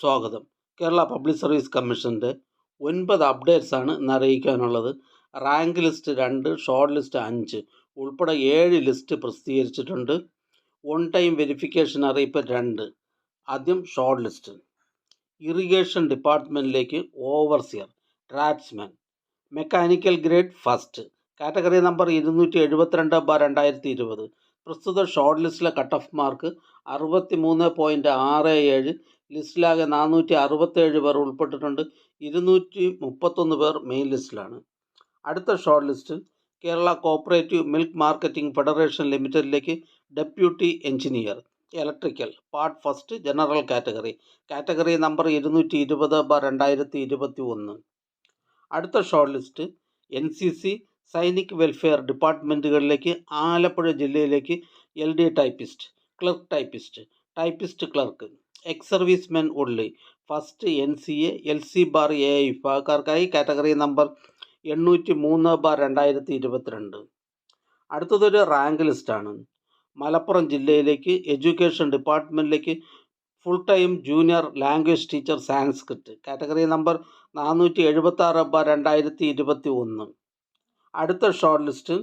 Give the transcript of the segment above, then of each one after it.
സ്വാഗതം. Kerala public service കമ്മീഷൻ്റെ 9 അപ്ഡേറ്റ്സാണ് ഇന്ന് അറിയിക്കാനുള്ളത്. റാങ്ക് ലിസ്റ്റ് 2, ഷോർട്ട് ലിസ്റ്റ് 5 ഉൾപ്പെടെ 7 ലിസ്റ്റ് പ്രസിദ്ധീകരിച്ചിട്ടുണ്ട്. ഓൺ ടൈം വെരിഫിക്കേഷൻ അറിയിപ്പ് 2. ആദ്യം ഷോർട്ട് ലിസ്റ്റ്. ഇറിഗേഷൻ ഡിപ്പാർട്ട്മെൻറ്റിലേക്ക് overseer, draftsman, mechanical grade first, category number 272/2020. പ്രസ്തുത ഷോർട്ട് ലിസ്റ്റിലെ കട്ട് ഓഫ് മാർക്ക് 63.67. ലിസ്റ്റിലാകെ 467 പേർ ഉൾപ്പെട്ടിട്ടുണ്ട്. 231 പേർ മെയിൻ ലിസ്റ്റിലാണ്. അടുത്ത short list Kerala cooperative milk marketing federation ലിമിറ്റഡിലേക്ക് deputy engineer, electrical, part first, general category, category number 220/2021. അടുത്ത short list NCC Sainik welfare ഡിപ്പാർട്ട്മെൻറ്റുകളിലേക്ക് ആലപ്പുഴ ജില്ലയിലേക്ക് LD typist, clerk typist, typist clerk, ex service men ഉള്ളി, ഫസ്റ്റ് NCA LC ബാർ AI വിഭാഗക്കാർക്കായി category number 803/2022. അടുത്തതൊരു rank ലിസ്റ്റാണ്. മലപ്പുറം ജില്ലയിലേക്ക് എഡ്യൂക്കേഷൻ ഡിപ്പാർട്ട്മെൻറ്റിലേക്ക് full time junior language teacher Sanskrit, category number 476/2021. അടുത്ത ഷോർട്ട് ലിസ്റ്റ്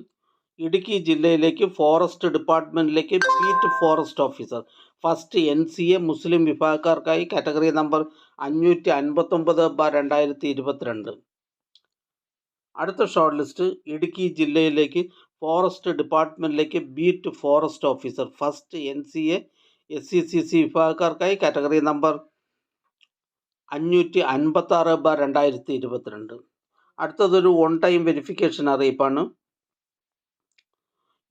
ഇടുക്കി ജില്ലയിലേക്ക് ഫോറസ്റ്റ് ഡിപ്പാർട്ട്മെൻറ്റിലേക്ക് beat forest officer, first NCA Muslim വിഭാഗക്കാർക്കായി കാറ്റഗറി നമ്പർ 559/2022. അടുത്ത ഷോർട്ട് ലിസ്റ്റ് ഇടുക്കി ജില്ലയിലേക്ക് ഫോറസ്റ്റ് ഡിപ്പാർട്ട്മെൻറ്റിലേക്ക് beat forest officer, first NCA SCCC വിഭാഗക്കാർക്കായി കാറ്റഗറി നമ്പർ 556/2022. അടുത്തതൊരു ഓൺ ടൈം വെരിഫിക്കേഷൻ അറിയിപ്പാണ്.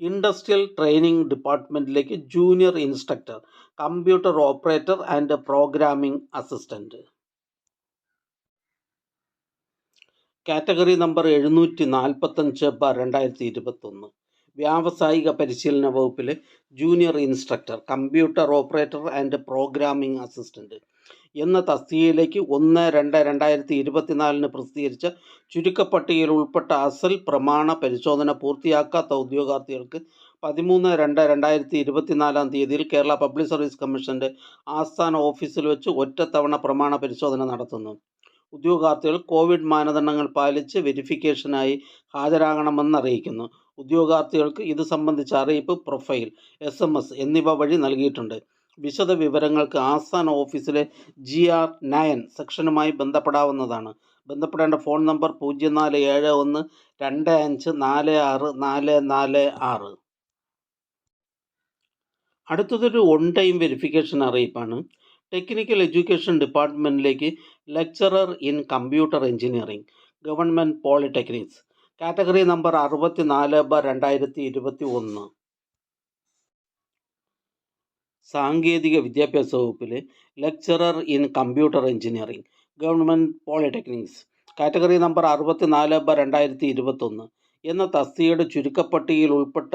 ഇൻഡസ്ട്രിയൽ ട്രെയിനിങ് ഡിപ്പാർട്ട്മെൻറ്റിലേക്ക് junior instructor, computer operator and programming assistant, category number 745/2021. വ്യാവസായിക പരിശീലന വകുപ്പിലെ junior instructor, computer operator and programming assistant എന്ന തസ്തികയിലേക്ക് 1/2/2024 പ്രസിദ്ധീകരിച്ച ചുരുക്കപ്പട്ടികയിൽ ഉൾപ്പെട്ട അസൽ പ്രമാണ പരിശോധന പൂർത്തിയാക്കാത്ത ഉദ്യോഗാർത്ഥികൾക്ക് 13/2/2024 കേരള പബ്ലിക് സർവീസ് കമ്മീഷൻ്റെ ആസ്ഥാന ഓഫീസിൽ വെച്ച് ഒറ്റത്തവണ പ്രമാണ പരിശോധന നടത്തുന്നു. ഉദ്യോഗാർത്ഥികൾ കോവിഡ് മാനദണ്ഡങ്ങൾ പാലിച്ച് വെരിഫിക്കേഷനായി ഹാജരാകണമെന്നറിയിക്കുന്നു. ഉദ്യോഗാർത്ഥികൾക്ക് ഇത് സംബന്ധിച്ച അറിയിപ്പ്, പ്രൊഫൈൽ, SMS എന്നിവ വഴി നൽകിയിട്ടുണ്ട്. വിശദ വിവരങ്ങൾക്ക് ആസ്ഥാന ഓഫീസിലെ GR 9 സെക്ഷനുമായി ബന്ധപ്പെടാവുന്നതാണ്. ബന്ധപ്പെടേണ്ട ഫോൺ നമ്പർ 047125464446. അടുത്തതൊരു ഓൺ ടൈം വെരിഫിക്കേഷൻ അറിയിപ്പാണ്. ടെക്നിക്കൽ എഡ്യൂക്കേഷൻ ഡിപ്പാർട്ട്മെൻറ്റിലേക്ക് lecturer in computer engineering, government polytechnics, category number 64/2021. സാങ്കേതിക വിദ്യാഭ്യാസ വകുപ്പിലെ lecturer in computer engineering, government polytechnics, category number 64/2021 എന്ന തസ്തികയുടെ ചുരുക്കപ്പട്ടികയിൽ ഉൾപ്പെട്ട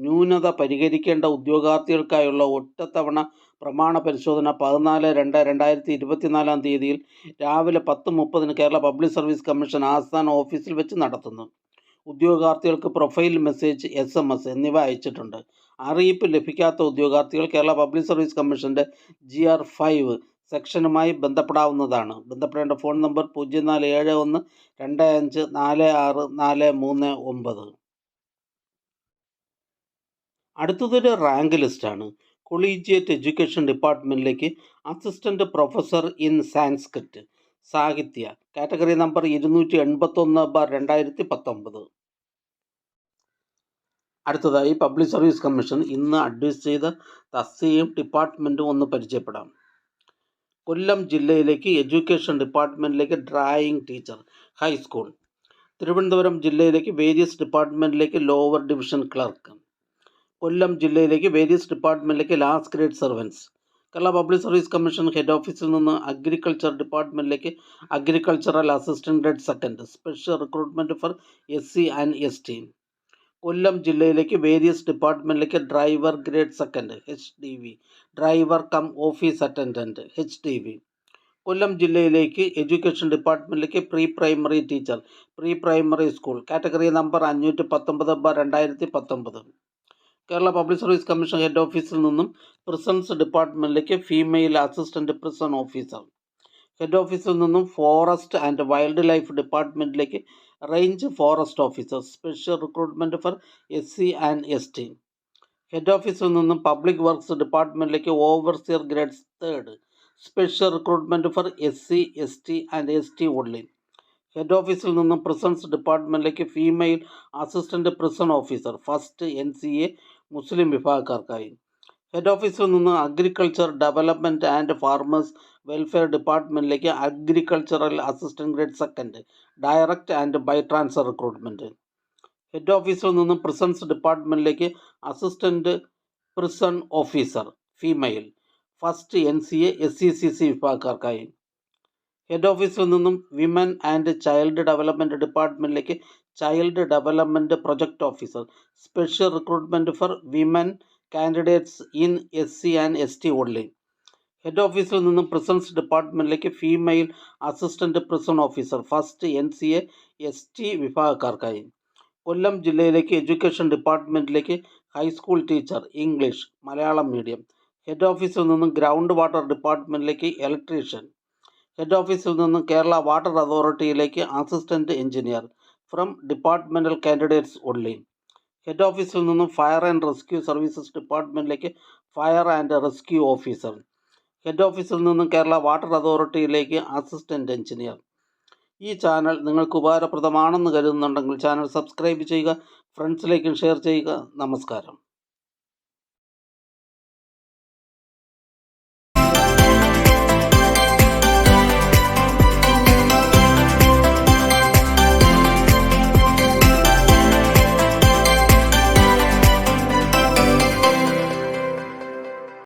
ന്യൂനത പരിഹരിക്കേണ്ട ഉദ്യോഗാർത്ഥികൾക്കായുള്ള ഒറ്റത്തവണ പ്രമാണ പരിശോധന 14/2/2024 രാവിലെ 10:30 കേരള പബ്ലിക് സർവീസ് കമ്മീഷൻ ആസ്ഥാന ഓഫീസിൽ വെച്ച് നടത്തുന്നു. ഉദ്യോഗാർത്ഥികൾക്ക് പ്രൊഫൈൽ മെസ്സേജ്, SMS എന്നിവ അയച്ചിട്ടുണ്ട്. അറിയിപ്പ് ലഭിക്കാത്ത ഉദ്യോഗാർത്ഥികൾ കേരള പബ്ലിക് സർവീസ് കമ്മീഷൻ്റെ GR 5 സെക്ഷനുമായി ബന്ധപ്പെടാവുന്നതാണ്. ബന്ധപ്പെടേണ്ട ഫോൺ നമ്പർ 047125464439. അടുത്തതൊരു റാങ്ക് ലിസ്റ്റാണ്. കൊളീജിയറ്റ് എഡ്യൂക്കേഷൻ ഡിപ്പാർട്ട്മെൻറ്റിലേക്ക് അസിസ്റ്റൻറ്റ് പ്രൊഫസർ ഇൻ സാൻസ്ക്രിറ്റ്, സാഹിത്യ, കാറ്റഗറി നമ്പർ 281/2019. അടുത്തതായി പബ്ലിക് സർവീസ് കമ്മീഷൻ ഇന്ന് അഡ്വൈസ് ചെയ്ത തസ്തികയും ഡിപ്പാർട്ട്മെൻറ്റും ഒന്ന് പരിചയപ്പെടാം. കൊല്ലം ജില്ലയിലേക്ക് എഡ്യൂക്കേഷൻ ഡിപ്പാർട്ട്മെൻറ്റിലേക്ക് ഡ്രായിങ് ടീച്ചർ, ഹൈസ്കൂൾ. തിരുവനന്തപുരം ജില്ലയിലേക്ക് വേരിയസ് ഡിപ്പാർട്ട്മെൻറ്റിലേക്ക് ലോവർ ഡിവിഷൻ ക്ലർക്ക്. കൊല്ലം ജില്ലയിലേക്ക് വേരിയസ് ഡിപ്പാർട്ട്മെൻറ്റിലേക്ക് last grade servants. Kerala public service commission head ഓഫീസിൽ നിന്ന് agriculture ഡിപ്പാർട്ട്മെൻറ്റിലേക്ക് agricultural assistant grade second, special recruitment for SC and ST. Kollam ജില്ലയിലേക്ക് വേരിയസ് ഡിപ്പാർട്ട്മെൻറ്റിലേക്ക് driver grade second, HDV, driver cum office attendant, HDV. Kollam ജില്ലയിലേക്ക് education ഡിപ്പാർട്ട്മെൻറ്റിലേക്ക് pre primary teacher, pre primary school, category number 519/2019. Kerala public service commission head ഓഫീസിൽ നിന്നും prisons ഡിപ്പാർട്ട്മെൻറ്റിലേക്ക് female assistant prison officer. Head ഓഫീസിൽ നിന്നും forest and wildlife ഡിപ്പാർട്ട്മെൻറ്റിലേക്ക് range forest officer, special recruitment for SC and ST. Head ഓഫീസിൽ നിന്നും public works ഡിപ്പാർട്ട്മെൻറ്റിലേക്ക് overseer grade 3rd, special recruitment for SC, ST and ST only. Head ഓഫീസിൽ നിന്നും prisons ഡിപ്പാർട്ട്മെൻറ്റിലേക്ക് female assistant prison officer, first NCA Muslim വിഭാഗക്കാർക്കായി. Head ഓഫീസിൽ നിന്ന് agriculture development and farmers welfare ഡിപ്പാർട്ട്മെൻറ്റിലേക്ക് agricultural assistant grade 2nd, direct and by transfer recruitment. Head ഓഫീസിൽ നിന്നും prisons ഡിപ്പാർട്ട്മെൻറ്റിലേക്ക് assistant prison officer female, first NCA SCCC വിഭാഗക്കാർക്കായി. Head ഓഫീസിൽ നിന്നും വിമൻ ആൻഡ് ചൈൽഡ് ഡെവലപ്മെൻറ്റ് ഡിപ്പാർട്ട്മെൻറ്റിലേക്ക് child development project officer, special recruitment for women candidates in SC and ST only. Head ഓഫീസിൽ നിന്നും prisons ഡിപ്പാർട്ട്മെൻറ്റിലേക്ക് female assistant prison officer, first NCA ST വിഭാഗക്കാർക്കായി. കൊല്ലം ജില്ലയിലേക്ക് education ഡിപ്പാർട്ട്മെൻറ്റിലേക്ക് high school teacher, English, Malayalam medium. Head ഓഫീസിൽ നിന്നും ground water ഡിപ്പാർട്ട്മെൻറ്റിലേക്ക് electrician. Head ഓഫീസിൽ നിന്നും കേരള വാട്ടർ അതോറിറ്റിയിലേക്ക് assistant engineer, from departmental candidates only. Head ഓഫീസിൽ നിന്നും ഫയർ ആൻഡ് റെസ്ക്യൂ സർവീസസ് ഡിപ്പാർട്ട്മെൻറ്റിലേക്ക് fire and rescue officer. Head ഓഫീസിൽ നിന്നും കേരള വാട്ടർ അതോറിറ്റിയിലേക്ക് അസിസ്റ്റൻറ്റ് എഞ്ചിനീയർ. ഈ ചാനൽ നിങ്ങൾക്ക് ഉപകാരപ്രദമാണെന്ന് കരുതുന്നുണ്ടെങ്കിൽ ചാനൽ സബ്സ്ക്രൈബ് ചെയ്യുക, ഫ്രണ്ട്സിലേക്കും ഷെയർ ചെയ്യുക. നമസ്കാരം.